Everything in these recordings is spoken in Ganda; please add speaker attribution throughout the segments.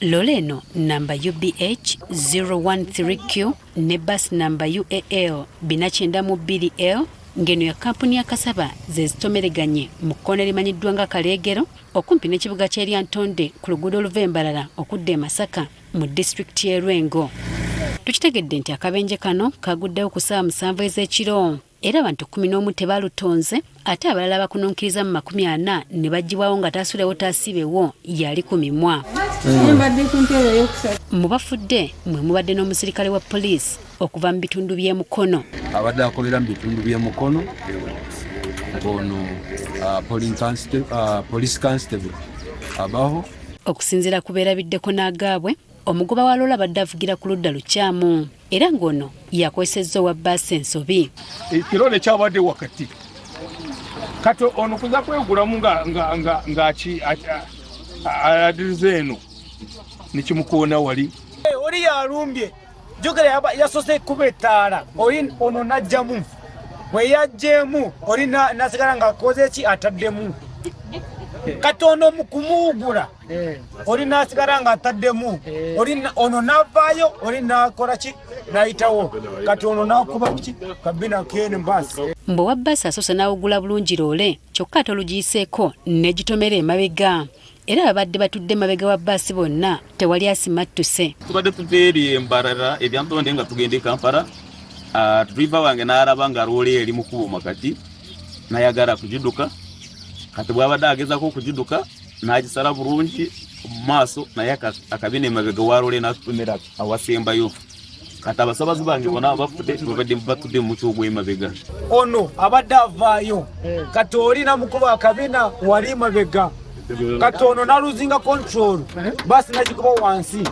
Speaker 1: Loleno namba UBH 013Q ne bus namba UAL 492L ngeno ya kampuni ya Kasaba ze zitomereganye mu kkono limanyiddwa nga Kaleegero okumpi n'ekibuga ky'Eryantonde ku luguudo oluva Embalala okudda e Masaka mu disitulikiti y'e Lwengo. Tukitegedde nti akabenje kano kaguddewo ku ssaawa 7 ez'ekiro era abantu 11 tebalutonze ate abalala bakununkiriza mu 40 ne baggyibwawo nga taasulewo taasibewo yali ku mimwa. Mu bafudde mwe mubadde n'omusirikale wa poliisi okuva mu bitundu by'e Mukono.
Speaker 2: Abadde akolera mu bitundu by'e Mukono ono police constable abaho.
Speaker 1: Okusinziira ku beerabiddeko n'agaabwe, omugoba wa Lola badde avugira ku ludda lukyamu era ng'ono yakwesezza owa bbaasi ensobi.
Speaker 3: Ekirone kyabadde wakati kati ono kuza kwegulamu ng'aki adirize eno nikimukoona wali oli yalumbye jogera yasose kuba ettaala oli ono najjamu bwe yajjemu oli nasigala ng'akoze ki ataddemu kati ono mukumuwugula oli nasigala ng'ataddemu oli ono navaayo oli nakola ki nayitawo kati ono nakuba ki kabina kene mbasi
Speaker 1: mbu wa bbaasi asoose n'awugula bulungi loole kyokka ate olugiyiseeko ne gitomera emabega era abadde batudde mabega wa bbaasi bonna tewali asimattuse.
Speaker 4: Tubadde tuteeri Embarara Eryantonde nga tugenda e Kampala. Driver wange n'alaba nga loole eri mu kuuma kati n'ayagala kugiduka kati bw'abadde agezaako okugiduka n'agisala bulungi mu maaso naye akabina emabega wa loole n'atutomera awasembayo kati abasabazi bange bonna abafudde babadde batudde mu muco ogw'emabega.
Speaker 3: Ono abadde avaayo kati oli namukuba akabina wali mabega kati ono naluzinga control basi nakikuba wansi.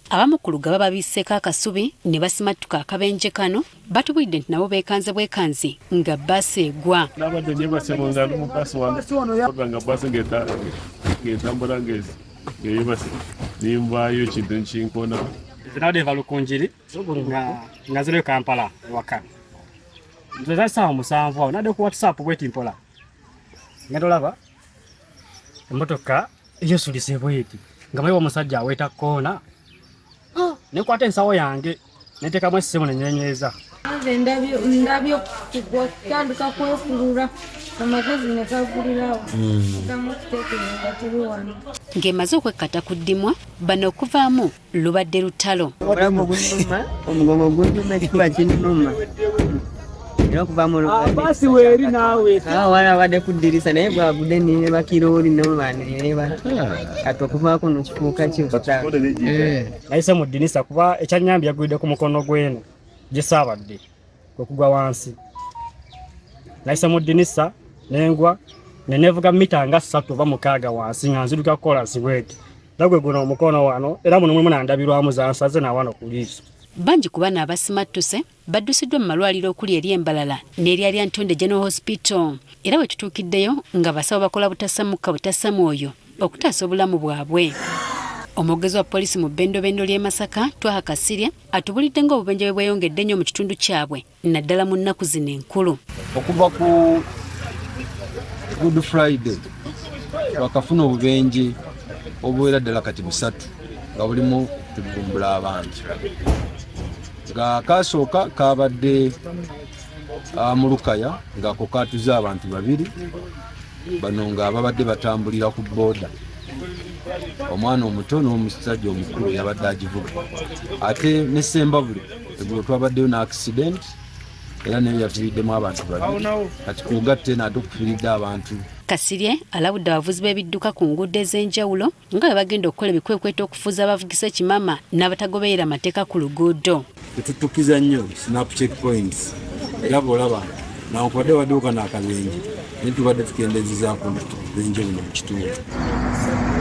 Speaker 1: Abamu ku lugaba babiseeko akasubi ne basimattuka akabenje kano batubulidde nti nabo beekanze bwekanzi nga bbaasi egwa.
Speaker 5: Nabadde nyebasemonga n'omukazi wange nga bbaasi ng'etambula ng'eyebase nimvaayo kintu nkinkona.
Speaker 6: Zinabadde nva Lukunjiri nga ziriyo Kampala waka. Nze zasaawa 7 awo nadde ku WhatsApp bweti mpola ngenda olaba emmotoka eyosulise bweti nga maliwo omusajja aweeta koona nekwata ensawo yange neteekamu essimu nenyenyweza.
Speaker 7: Nze ndabyo kutandika kwekulula amagezi ne gagulirawo gamu kuteekera tuli wano.
Speaker 1: Ng'emaze okwekkata ku ddimwa bano okuvaamu lubadde lutalo.
Speaker 8: Omugongo gunnuma ekifuba kinnuma
Speaker 3: basi weeri naawe
Speaker 8: abadde kuddirisa naye bwagudde nireba kirooli nobanireba kati okuvaako nokifuuka kyota.
Speaker 6: Nayise mu ddinisa kuba ekyanyambi yagwidde ku mukono gw'eno gye saabadde okugwa wansi. Nayise mu ddinisa nengwa nenevuga mita nga 3 oba 6 wansi nga nziruka kukola nsibweti nagwe guno omukono wano era muno mwe nandabirwamu zansaze nawano ku liiso.
Speaker 1: Bangi ku bano abasimattuse baddusiddwa mu malwaliro okuli eri Embalala n'eri Eryantonde General Hospital era bwe tutuukiddeyo nga basawo bakola butasamukka butasamwoyo okutaasa obulamu bwabwe. Omwogezi wa poliisi mu bbendobendo ly'e Masaka Twaha Kasirye atubulidde ng'obubenje bwe bweyongedde nnyo mu kitundu kyabwe naddala mu nnaku zino enkulu.
Speaker 2: Okuva ku Good Friday wakafuna obubenje obuwera ddala kati 3 nga bulimu tugumbula abantu. Nga kasooka kabadde mu Lukaya ng'ako katuze abantu 2 bano nga babadde batambulira ku booda. Omwana omuto n'omusajja omukulu yabadde agivuga. Ate ne Sembabule eggulo twabaddeyo n'accident era nayo yafiiriddemu abantu 2 kati kugatte n'ate okufiiridde abantu.
Speaker 1: Kasirye alabudde abavuzi b'ebidduka ku nguudo ez'enjawulo nga bwe bagenda okukola ebikwekweto okufuza abavugisa ekimama n'abatagoberera amateeka ku luguudo.
Speaker 2: Tetutukiza nnyo snap checkpoints era bw'olaba nankubadde wadduuka n'akabenje naye tubadde tukendeezezaako nti tubenje buno mu kitundu.